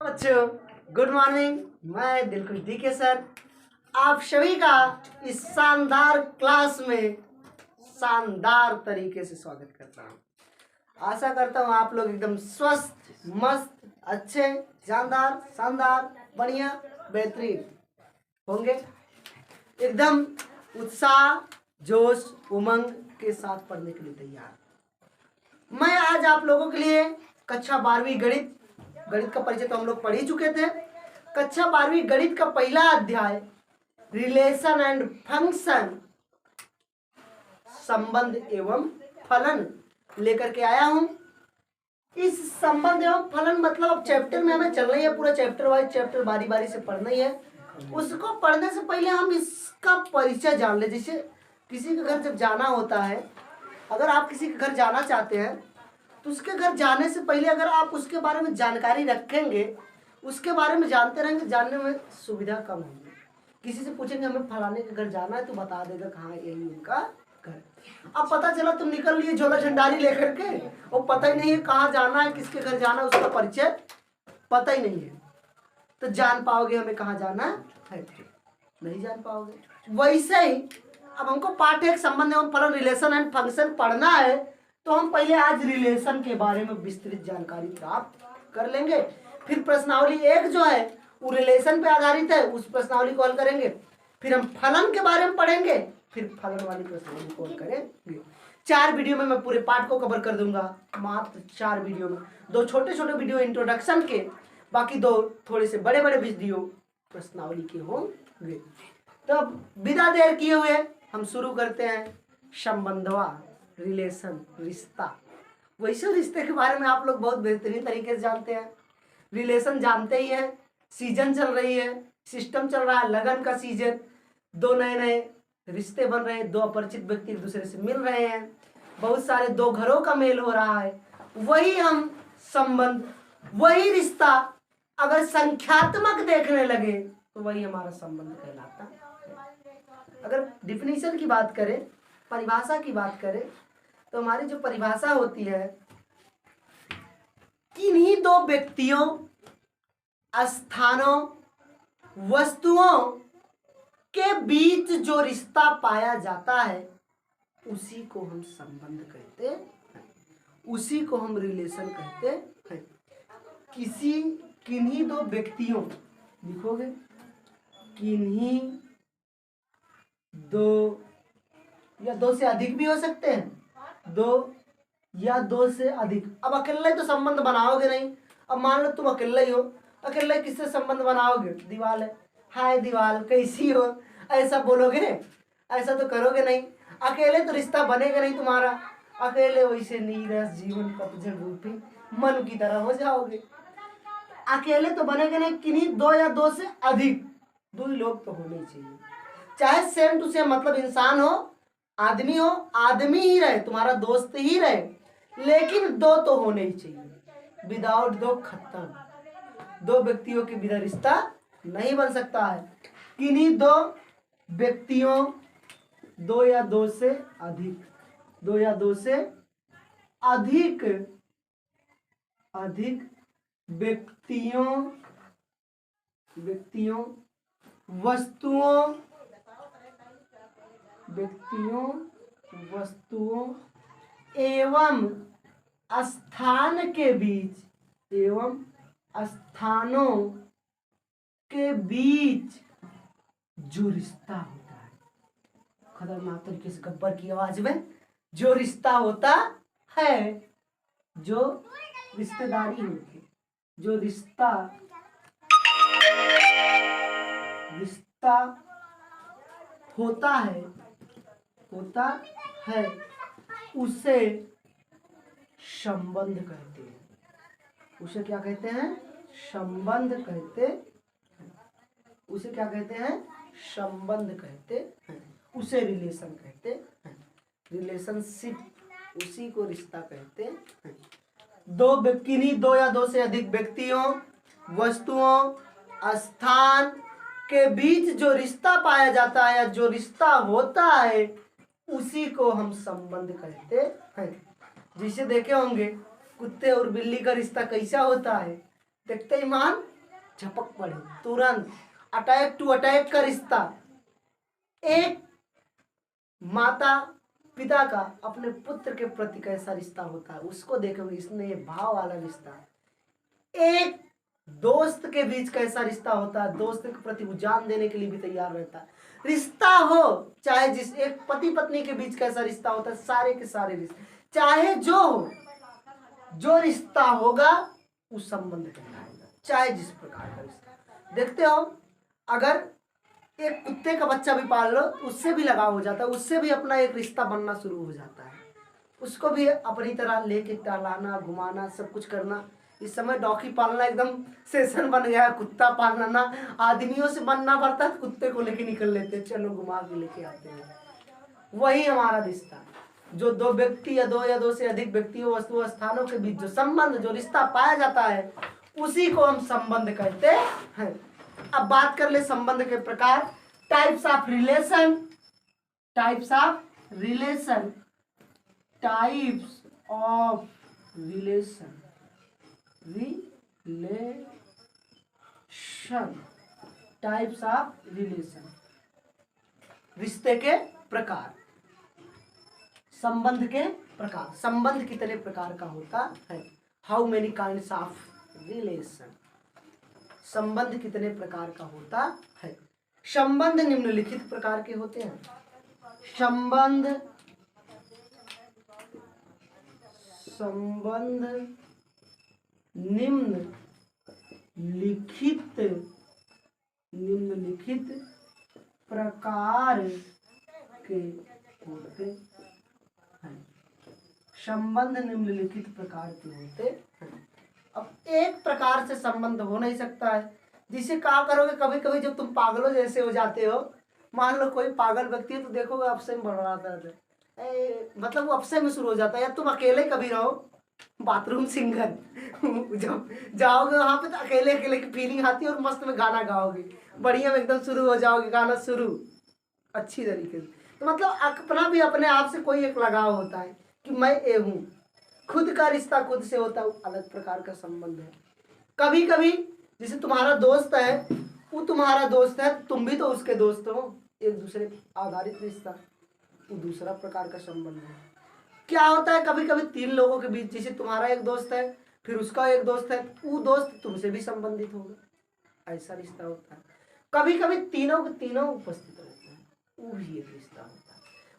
बच्चों, good morning. मैं Dilkhush DK sir आप सभी का इस शानदार क्लास में शानदार तरीके से स्वागत करता हूँ। आशा करता हूँ आप लोग एकदम स्वस्थ, मस्त, अच्छे, जानदार, शानदार, बढ़िया, बेहतरीन होंगे। एकदम उत्साह, जोश, उमंग के साथ पढ़ने के लिए तैयार। मैं आज आप लोगों के लिए कक्षा 12वीं गणित का परिचय तो हम लोग पढ़ ही चुके थे। कक्षा 12वीं गणित का पहला अध्याय रिलेशन एंड फंक्शन, संबंध एवं फलन लेकर के आया हूं। इस संबंध एवं फलन मतलब अब चैप्टर में हमें चलना ही है, पूरा चैप्टर वाइज चैप्टर बारी बारी से पढ़ना ही है। उसको पढ़ने से पहले हम इसका परिचय जान ले। जैसे किसी के घर जब जाना होता है, अगर आप किसी के घर जाना चाहते हैं तो उसके घर जाने से पहले अगर आप उसके बारे में जानकारी रखेंगे, उसके बारे में जानते रहेंगे, जानने में सुविधा कम होगी। किसी से पूछेंगे हमें फलाने के घर जाना है तो बता देगा कहाँ यही उनका घर। अब पता चला तुम निकल लिए झोला झंडारी लेकर के और पता ही नहीं है कहाँ जाना है, किसके घर जाना है, उसका परिचय पता ही नहीं है, तो जान पाओगे हमें कहाँ जाना है? नहीं जान पाओगे। वैसे ही अब हमको पाठ एक संबंध एवं फलन, रिलेशन एंड फंक्शन पढ़ना है, तो हम पहले आज रिलेशन के बारे में विस्तृत जानकारी प्राप्त कर लेंगे। फिर प्रश्नावली एक जो है वो रिलेशन पे आधारित है, उस प्रश्नावली को हल करेंगे। फिर हम फलन के बारे में पढ़ेंगे, फिर फलन वाली प्रश्नावली को हल करेंगे। 4 वीडियो में मैं पूरे पाठ को कवर कर दूंगा, मात्र 4 वीडियो में। 2 छोटे छोटे वीडियो इंट्रोडक्शन के, बाकी 2 थोड़े से बड़े बड़े वीडियो प्रश्नावली के होंगे। तो बिना देर किए हुए हम शुरू करते हैं। संबंधवा, रिलेशन, रिश्ता। वैसे रिश्ते के बारे में आप लोग बहुत बेहतरीन तरीके से जानते हैं। रिलेशन जानते ही हैं। सीजन चल रही है, सिस्टम चल रहा है, लगन का सीजन। 2 नए नए रिश्ते बन रहे हैं, 2 अपरिचित व्यक्ति एक दूसरे से मिल रहे हैं, बहुत सारे 2 घरों का मेल हो रहा है। वही हम संबंध, वही रिश्ता अगर संख्यात्मक देखने लगे तो वही हमारा संबंध कहलाता है। अगर डिफिनीशन की बात करें, परिभाषा की बात करें, तो हमारी जो परिभाषा होती है, किन्हीं 2 व्यक्तियों, स्थानों, वस्तुओं के बीच जो रिश्ता पाया जाता है उसी को हम संबंध कहते हैं, उसी को हम रिलेशन कहते हैं। किन्हीं 2 व्यक्तियों, लिखोगे किन्हीं 2 या 2 से अधिक भी हो सकते हैं, 2 या 2 से अधिक। अब अकेले तो संबंध बनाओगे नहीं। अब मान लो तुम अकेले ही हो, अकेले किससे संबंध बनाओगे? दीवाल है, हाय दीवाल कैसी हो, ऐसा बोलोगे? ऐसा तो करोगे नहीं। अकेले तो रिश्ता बनेगा नहीं तुम्हारा। अकेले वैसे नीरस जीवन पतझड़ रूपी मन की तरह हो जाओगे। अकेले तो बनेगा नहीं। किन्हीं 2 या 2 से अधिक, 2 लोग तो होने चाहिए। चाहे सेम टू सेम, मतलब इंसान हो, आदमी हो, आदमी ही रहे, तुम्हारा दोस्त ही रहे, लेकिन 2 तो होने ही चाहिए। विदाउट 2 खत्म। 2 व्यक्तियों के बिना रिश्ता नहीं बन सकता है। किन्हीं 2 व्यक्तियों, 2 या 2 से अधिक, 2 या 2 से अधिक व्यक्तियों, वस्तुओं एवं स्थान के बीच, स्थानों के बीच जो रिश्ता होता है, खतरनाक तरीके से गब्बर की आवाज में, जो रिश्ता होता है, जो रिश्तेदारी होती है, जो रिश्ता होता है उसे संबंध कहते हैं। उसे क्या कहते हैं? संबंध कहते हैं। उसे क्या कहते हैं? संबंध कहते हैं। उसे रिलेशन कहते हैं। रिलेशनशिप, उसी को रिश्ता कहते हैं। 2 या 2 से अधिक व्यक्तियों, वस्तुओं, स्थान के बीच जो रिश्ता पाया जाता है या जो रिश्ता होता है उसी को हम संबंध कहते हैं। जिसे देखे होंगे कुत्ते और बिल्ली का रिश्ता कैसा होता है, देखते ही मान झपक पड़े, तुरंत अटैक टू अटैक का रिश्ता। एक माता पिता का अपने पुत्र के प्रति कैसा रिश्ता होता है उसको देखोगे, इसमें ये भाव वाला रिश्ता। एक दोस्त के बीच कैसा रिश्ता होता है, दोस्त के प्रति वो जान देने के लिए भी तैयार रहता है। रिश्ता हो चाहे जिस, एक पति पत्नी के बीच कैसा रिश्ता होता है, सारे के सारे रिश्ते चाहे जो हो, जो रिश्ता होगा उस संबंध कहलाएगा, चाहे जिस प्रकार का रिश्ता। देखते हो अगर एक कुत्ते का बच्चा भी पाल लो, उससे भी लगाव हो जाता है, उससे भी अपना एक रिश्ता बनना शुरू हो जाता है, उसको भी अपनी तरह लेके टहलाना घुमाना सब कुछ करना। इस समय डॉगी पालना एकदम सेशन बन गया है, कुत्ता पालना ना आदमियों से बनना पड़ता है, कुत्ते को लेके निकल लेते, चलो घुमा के लेके आते हैं। वही हमारा रिश्ता, जो दो व्यक्ति या दो से अधिक व्यक्तियों वस्तुओं स्थानों के बीच जो संबंध जो रिश्ता पाया जाता है उसी को हम संबंध कहते हैं। अब बात कर ले संबंध के प्रकार, types of relation, types of relation, types of relation, relation, types of relation, रिश्ते के प्रकार, संबंध के प्रकार। संबंध कितने प्रकार का होता है, how many kinds of relation, संबंध कितने प्रकार का होता है। संबंध निम्नलिखित प्रकार के होते हैं। संबंध निम्नलिखित प्रकार के होते हैं। संबंध निम्नलिखित प्रकार के होते हैं। अब एक प्रकार से संबंध हो नहीं सकता है, जिसे क्या करोगे, कभी कभी जब तुम पागलों जैसे हो जाते हो, मान लो कोई पागल व्यक्ति है तो देखोगे आपसे बढ़ाता है, मतलब वो अपसे में शुरू हो जाता है। या तुम अकेले कभी रहो, बाथरूम सिंगर जब जाओगे वहां पे तो अकेले अकेले की फीलिंग आती है और मस्त में गाना गाओगे, बढ़िया में एकदम शुरू हो जाओगे, गाना शुरू अच्छी तरीके से। तो मतलब अपना भी अपने आप से कोई एक लगाव होता है कि मैं ये हूँ, खुद का रिश्ता खुद से होता है, अलग प्रकार का संबंध है। कभी कभी जैसे तुम्हारा दोस्त है, वो तुम्हारा दोस्त है, तुम भी तो उसके दोस्त हो, एक दूसरे आधारित रिश्ता, वो दूसरा प्रकार का संबंध है। क्या होता है कभी कभी तीन लोगों के बीच, जैसे तुम्हारा एक दोस्त है फिर उसका एक दोस्त है, वो दोस्त तुमसे भी संबंधित होगा, ऐसा रिश्ता होता है। कभी कभी तीनों के तीनों उपस्थित रहते हैं, वो भी एक रिश्ता होता है।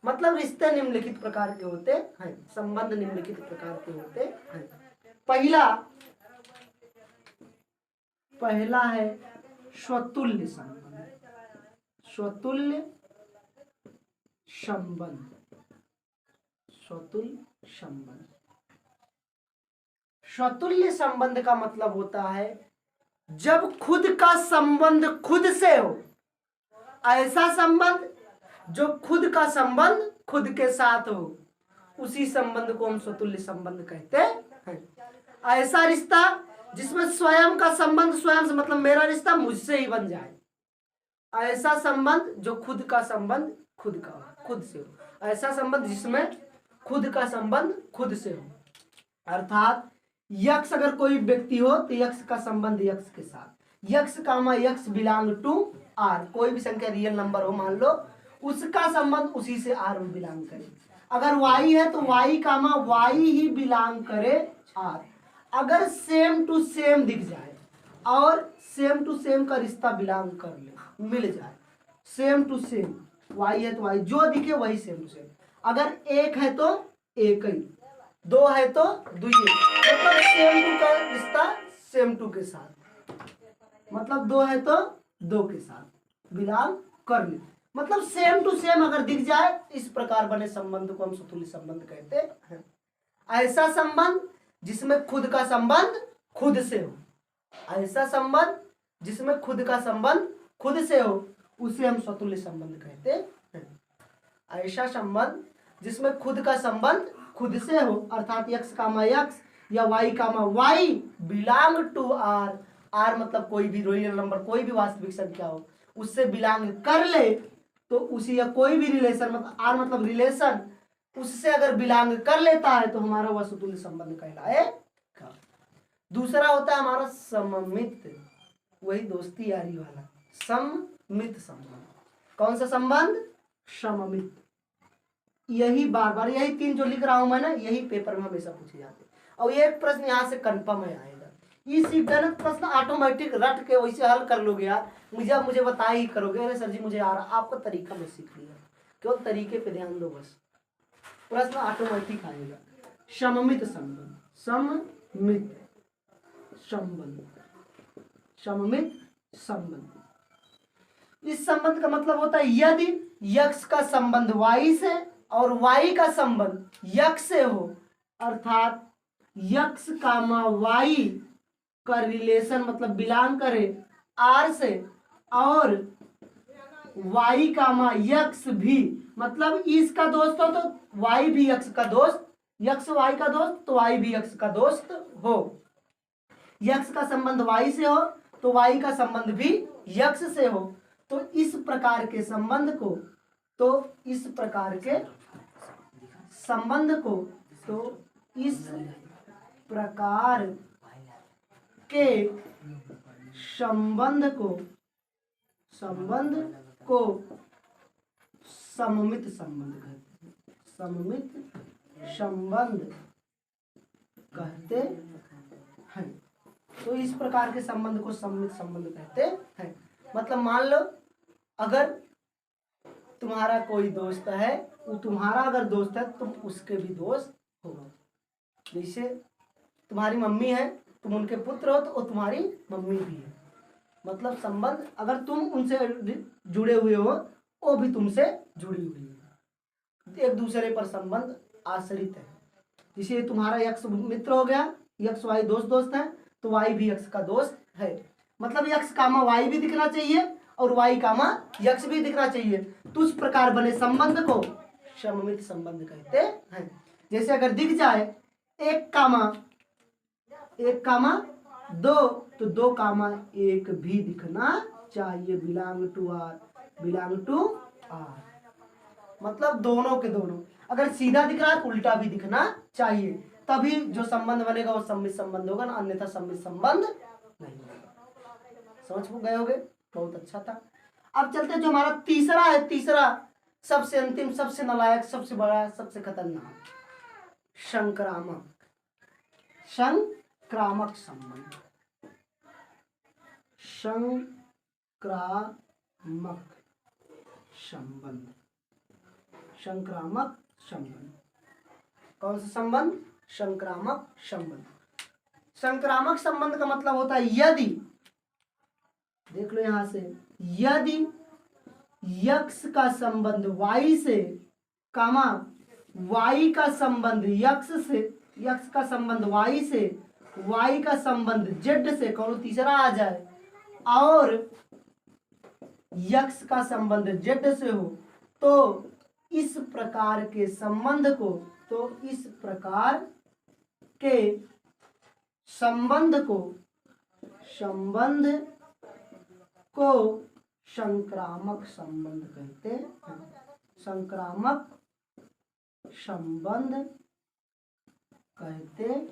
मतलब रिश्ते निम्नलिखित प्रकार के होते हैं, संबंध निम्नलिखित प्रकार के होते हैं। पहला है स्वतुल्य संबंध, स्वतुल्य संबंध, स्वतुल्य संबंध। स्वतुल्य संबंध का मतलब होता है जब खुद का संबंध खुद से हो, ऐसा संबंध जो खुद का संबंध खुद के साथ हो, उसी संबंध को हम स्वतुल्य संबंध कहते हैं। ऐसा रिश्ता जिसमें स्वयं का संबंध स्वयं से, मतलब मेरा रिश्ता मुझसे ही बन जाए, ऐसा संबंध जो खुद का संबंध खुद का हो, खुद से हो, ऐसा संबंध जिसमें खुद का संबंध खुद से हो। अर्थात यक्ष अगर कोई व्यक्ति हो तो यक्ष का संबंध यक्ष के साथ, यक्ष कामा यक्ष बिलोंग टू आर, कोई भी संख्या रियल नंबर हो मान लो, उसका संबंध उसी से आर में बिलोंग करे। अगर वाई है तो वाई कामा वाई ही बिलोंग करे आर। अगर सेम टू सेम दिख जाए और सेम टू सेम का रिश्ता बिलोंग कर ले, मिल जाए, सेम टू सेम, वाई है तो वाई, जो दिखे वही सेम टू सेम। अगर एक है तो एक ही, दो है तो दुई, मतलब सेम टू का रिश्ता सेम टू के साथ, मतलब दो है तो दो के साथ बिलोंग कर ले, मतलब सेम टू सेम अगर दिख जाए, इस प्रकार बने संबंध को हम स्वतुल्य संबंध कहते हैं। ऐसा संबंध जिसमें खुद का संबंध खुद से हो, ऐसा संबंध जिसमें खुद का संबंध खुद से हो, उसे हम स्वतुल्य संबंध कहते हैं। ऐसा संबंध जिसमें खुद का संबंध खुद से हो, अर्थात यक्ष कामा यक्ष या y comma y belong to r, r मतलब कोई भी रियल नंबर, कोई भी वास्तविक संख्या हो, उससे बिलोंग कर ले तो उसी, या कोई भी रिलेशन, मतलब आर मतलब रिलेशन, उससे अगर बिलोंग कर लेता है तो हमारा वह स्वतुल्य संबंध कहलाएगा। दूसरा होता है हमारा सममित, वही दोस्ती यारी वाला सममित संबंध। कौन सा संबंध? सममित। यही बार बार यही 3 जो लिख रहा हूं मैं ना, यही पेपर में हमेशा पूछे जाते हैं। और एक प्रश्न यहाँ से कंफर्म है आएगा। इसी गणित प्रश्न ऑटोमेटिक रट के वैसे हल कर लोगे यार, मुझे बता ही करोगे, अरे सर जी मुझे आ रहा, आपका तरीका मैं सीख लिया, केवल तरीके पे ध्यान दो बस, प्रश्न ऑटोमेटिक आएगा। सममित संबंध, सममित संबंध, सममित संबंध। इस संबंध का मतलब होता है यदि x का संबंध y से और y का संबंध x से हो, अर्थात x कामा y का रिलेशन मतलब बिलोंग करे R से, और y कामा x भी मतलब इसका दोस्त हो तो y भी x का दोस्त, x y का दोस्त तो y भी x का दोस्त हो। x का संबंध y से हो तो y का संबंध भी x से हो। तो इस प्रकार के संबंध को, तो इस प्रकार के संबंध को, तो इस प्रकार के संबंध को सममित संबंध कहते हैं। सममित संबंध कहते हैं। तो इस प्रकार के संबंध को सममित संबंध कहते हैं। मतलब मान लो अगर तुम्हारा कोई दोस्त है, वो तुम्हारा अगर दोस्त है तुम उसके भी दोस्त हो। जैसे तुम्हारी मम्मी है, तुम उनके पुत्र हो तो वो तुम्हारी मम्मी भी है। मतलब संबंध अगर तुम उनसे जुड़े हुए हो, वो भी तुमसे जुड़ी हुई है, एक दूसरे पर संबंध आश्रित है। जैसे तुम्हारा यक्ष मित्र हो गया, यक्ष वाई दोस्त है, तो वाई भी यक्ष का दोस्त है। मतलब यक्ष कामा वाई भी दिखना चाहिए और वाई कामा यक्ष भी दिखना चाहिए। तो उस प्रकार बने संबंध को सममित संबंध कहते हैं। जैसे अगर दिख जाए 1 कामा 2 तो 2 कामा 1 भी दिखना चाहिए, बिलोंग टू आर। मतलब दोनों के दोनों, अगर सीधा दिख रहा है तो उल्टा भी दिखना चाहिए, तभी जो संबंध बनेगा वो सममित संबंध होगा ना, अन्यथा सममित संबंध नहीं होगा। समझ गए होगे? बहुत अच्छा था। अब चलते हैं जो हमारा तीसरा है, तीसरा सबसे अंतिम, सबसे नालायक, सबसे बड़ा, सबसे खतरनाक, संक्रामक संबंध। संक्रामक संबंध। कौन सा संबंध? संक्रामक संबंध। संक्रामक संबंध का मतलब होता है यदि, देख लो यहां से, यदि x का संबंध y से, कामा y का संबंध x से, x का संबंध y से, y का संबंध z से, कौन तीसरा आ जाए, और x का संबंध z से हो, तो इस प्रकार के संबंध को, तो इस प्रकार के संबंध को संक्रामक संबंध कहते हैं। संक्रामक संबंध कहते हैं।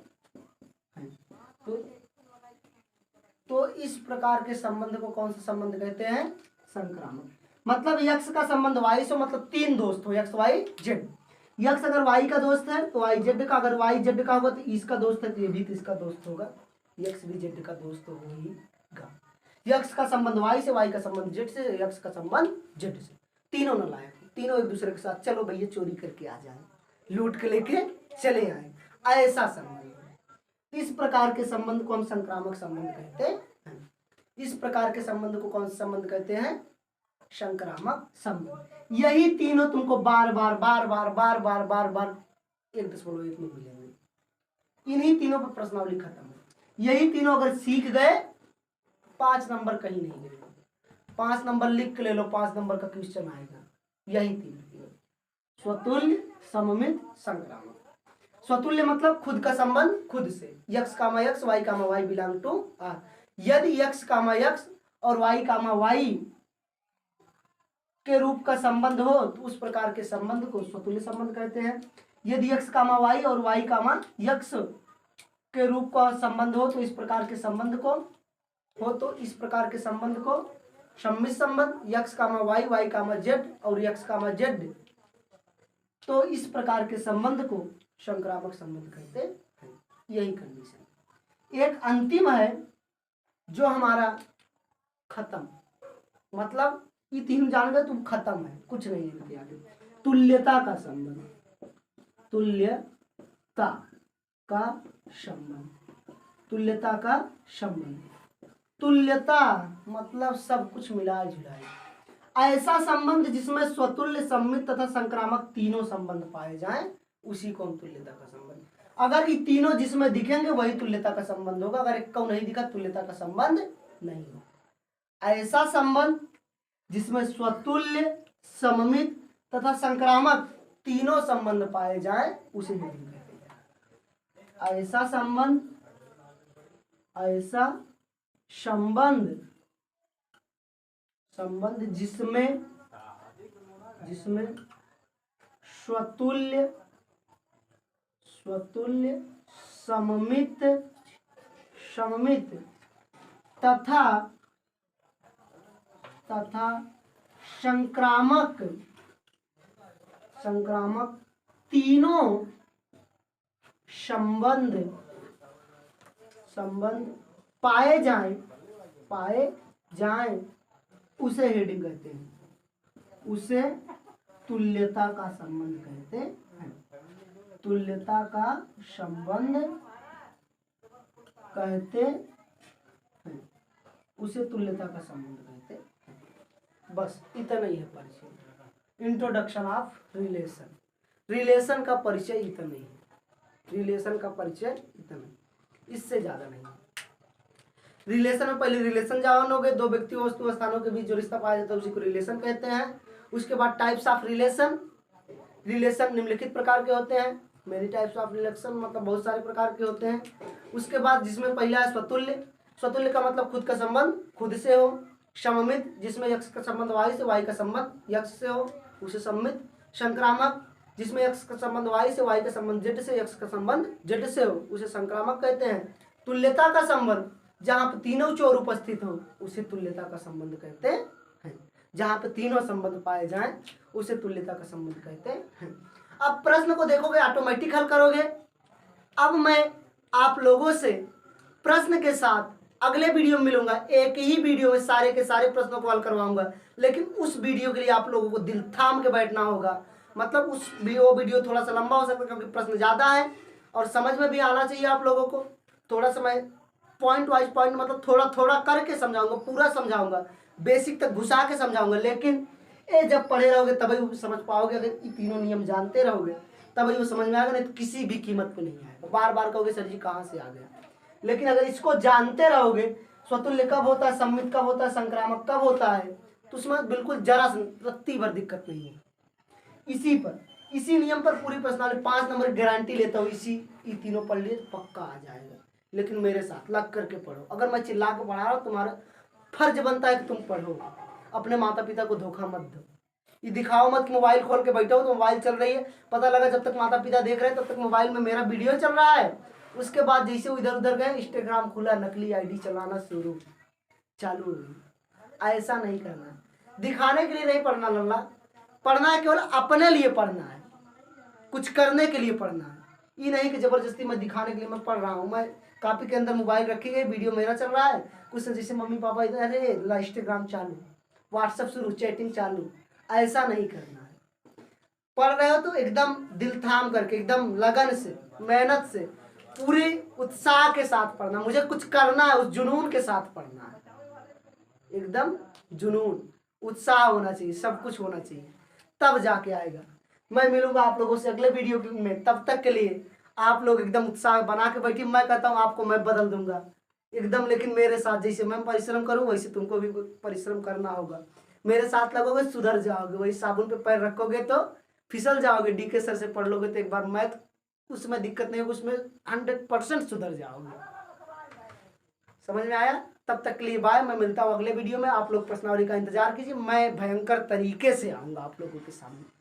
तो इस प्रकार के संबंध को कौन सा संबंध कहते हैं? संक्रामक। मतलब यक्ष का संबंध वाई से, मतलब 3 दोस्त हो, यक्ष वाई जेड। यक्ष अगर वाई का दोस्त है तो वाई जेड का, अगर वाई जेड का होगा तो इसका दोस्त है तो ये भी इसका दोस्त होगा, यक्ष भी जेड का दोस्त होगा। यक्ष का संबंध वाई से, वाई का संबंध जेड से, यक्ष का संबंध जेड से। तीनों नालायक, तीनों एक दूसरे के साथ चलो भैया चोरी करके आ जाए, लूट के लेके चले आए, ऐसा संबंध। इस प्रकार के संबंध को हम संक्रामक संबंध कहते हैं। इस प्रकार के संबंध को कौन सा संबंध कहते हैं? संक्रामक संबंध। यही तीनों तुमको बार बार 1.1 में मिलेंगे। इन्हीं तीनों पर प्रश्नावली खत्म है। यही तीनों अगर सीख गए 5 नंबर कहीं नहीं गिरेगा। 5 नंबर लिख के ले लो, 5 नंबर का क्वेश्चन आएगा। यही तीन स्वतुल्य, सममित, संक्रामक। स्वतुल्य मतलब खुद का संबंध खुद से, x comma x, y comma y, belong to r. यदि यक्ष कामा यक्ष और वाई कामा वाई के रूप का संबंध हो तो उस प्रकार के संबंध को स्वतुल्य संबंध कहते हैं। यदि यक्ष कामा वाई और वाई कामा यक्ष के रूप का संबंध हो तो इस प्रकार के संबंध को हो तो इस प्रकार के संबंध को सम्मित संबंध, यक्स कामा वाई, वाई कामा जेड और यक्स कामा जेड, तो इस प्रकार के संबंध को संक्रामक संबंध कहते हैं। यही कंडीशन। एक अंतिम है जो हमारा खत्म, मतलब ये तीन जान गए तुम, खत्म है, कुछ नहीं है इनके आगे। तुल्यता का संबंध, तुल्यता का संबंध, तुल्यता का संबंध। तुल्यता मतलब सब कुछ मिलाए जुलाए, ऐसा संबंध जिसमें स्वतुल्य, सम्मित तथा संक्रामक तीनों संबंध पाए जाएं, उसी को हम तुल्यता का संबंध। अगर ये तीनों जिसमें दिखेंगे वही तुल्यता का संबंध होगा, अगर एक को नहीं दिखा तुल्यता का संबंध नहीं होगा। ऐसा संबंध जिसमें स्वतुल्य, सममित तथा संक्रामक तीनों संबंध पाए जाएं, उसे हेडिंग कहते हैं। ऐसा संबंध, ऐसा संबंध, संबंध जिसमें स्वतुल्य, स्वतुल्य, सममित, सममित तथा संक्रामक, संक्रामक तीनों संबंध पाए जाएं, उसे हेडिंग कहते हैं, उसे तुल्यता का संबंध कहते हैं। तुल्यता का संबंध कहते हैं, उसे तुल्यता का संबंध कहते हैं। बस इतना ही है परिचय। इंट्रोडक्शन ऑफ रिलेशन, रिलेशन का परिचय इतना ही है, रिलेशन का परिचय इतना ही, इससे ज्यादा नहीं। रिलेशन में पहले रिलेशन जानोगे, दो व्यक्ति वस्तु स्थानों के बीच जो रिश्ता पाया जाता है उसी को रिलेशन कहते हैं। उसके बाद टाइप्स ऑफ रिलेशन, रिलेशन निम्नलिखित प्रकार के होते हैं। मेनी टाइप्स ऑफ रिलेशन मतलब बहुत सारे प्रकार के होते हैं। उसके बाद जिसमें पहला है स्वतुल्य, स्वतुल्य का मतलब खुद का संबंध खुद से हो। सममित जिसमें यक्ष का संबंध वाई से, वाई का संबंध यक्ष से हो, उसे सम्मित। संक्रामक जिसमें यक्ष का संबंध वाई से, वाई का संबंध जेड से, यक्ष का संबंध जेड से हो, उसे संक्रामक कहते हैं। तुल्यता का संबंध जहाँ पे तीनों चोर उपस्थित हो, उसे तुल्यता का संबंध कहते हैं। जहाँ पे तीनों संबंध पाए जाएं, उसे तुल्यता का संबंध कहते हैं। अब प्रश्न को देखोगे, ऑटोमेटिक हल करोगे। अब मैं आप लोगों से प्रश्न के साथ अगले वीडियो में मिलूंगा। एक ही वीडियो में सारे के सारे प्रश्नों को हल करवाऊंगा, लेकिन उस वीडियो के लिए आप लोगों को दिल थाम के बैठना होगा। मतलब उस वीडियो थोड़ा सा लंबा हो सकता है क्योंकि प्रश्न ज़्यादा है और समझ में भी आना चाहिए आप लोगों को। थोड़ा सा मैं पॉइंट वाइज पॉइंट मतलब थोड़ा थोड़ा करके समझाऊंगा, पूरा समझाऊंगा, बेसिक तक घुसा के समझाऊंगा। लेकिन ये जब पढ़े रहोगे तभी वो समझ पाओगे। अगर ये तीनों नियम जानते रहोगे तभी वो समझ में आएगा, नहीं तो किसी भी कीमत पे नहीं आएगा। बार बार कहोगे सर जी कहाँ से आ गया। लेकिन अगर इसको जानते रहोगे, स्वतुल्य कब होता है, सम्मित कब होता है, संक्रामक कब होता है, तो उसमें बिल्कुल जरा रत्ती भर दिक्कत नहीं है। इसी नियम पर पूरी प्रश्नावली 5 नंबर गारंटी लेता हूँ। ये तीनों पढ़ लिए पक्का आ जाएगा। लेकिन मेरे साथ लग करके पढ़ो। अगर मैं चिल्ला के पढ़ा रहा हूँ, तुम्हारा फर्ज बनता है कि तुम पढ़ो। अपने माता पिता को धोखा मत दो। ये दिखाओ मत कि मोबाइल खोल के बैठो तो मोबाइल चल रही है, पता लगा जब तक माता पिता देख रहे हैं तब तक मोबाइल में मेरा वीडियो चल रहा है। उसके बाद जैसे वो इधर उधर गए, इंस्टाग्राम खुला, नकली आईडी चलाना चालू हुई। ऐसा नहीं करना। दिखाने के लिए नहीं पढ़ना लल्ला, पढ़ना है केवल अपने लिए पढ़ना है, कुछ करने के लिए पढ़ना है। ये नहीं कि जबरदस्ती मैं दिखाने के लिए मैं पढ़ रहा हूँ। मैं कॉपी के अंदर मोबाइल रखी गई, वीडियो मेरा चल रहा है, कुछ जैसे मम्मी पापा इधर, अरे इंस्टाग्राम चालू, व्हाट्सएप शुरू, चैटिंग चालू। ऐसा नहीं करना है। पढ़ रहे हो तो एकदम दिल थाम करके, एकदम लगन से, मेहनत से, पूरे उत्साह के साथ पढ़ना। मुझे कुछ करना है, उस जुनून के साथ पढ़ना है। एकदम जुनून, उत्साह होना चाहिए, सब कुछ होना चाहिए, तब जाके आएगा। मैं मिलूंगा आप लोगों से अगले वीडियो में। तब तक के लिए आप लोग एकदम उत्साह बना के बैठिए। मैं कहता हूँ आपको मैं बदल दूंगा एकदम। लेकिन मेरे साथ जैसे मैं परिश्रम करूँ वैसे तुमको भी परिश्रम करना होगा। मेरे साथ लगोगे सुधर जाओगे। वही साबुन पे पैर रखोगे तो फिसल जाओगे। डीके सर से पढ़ लोगे तो एक बार मैथ उसमें दिक्कत नहीं होगी, उसमें 100% सुधर जाओगे। समझ में आया? तब तक के लिए बाय। मैं मिलता हूँ अगले वीडियो में। आप लोग प्रश्नावली का इंतजार कीजिए। मैं भयंकर तरीके से आऊँगा आप लोगों के सामने।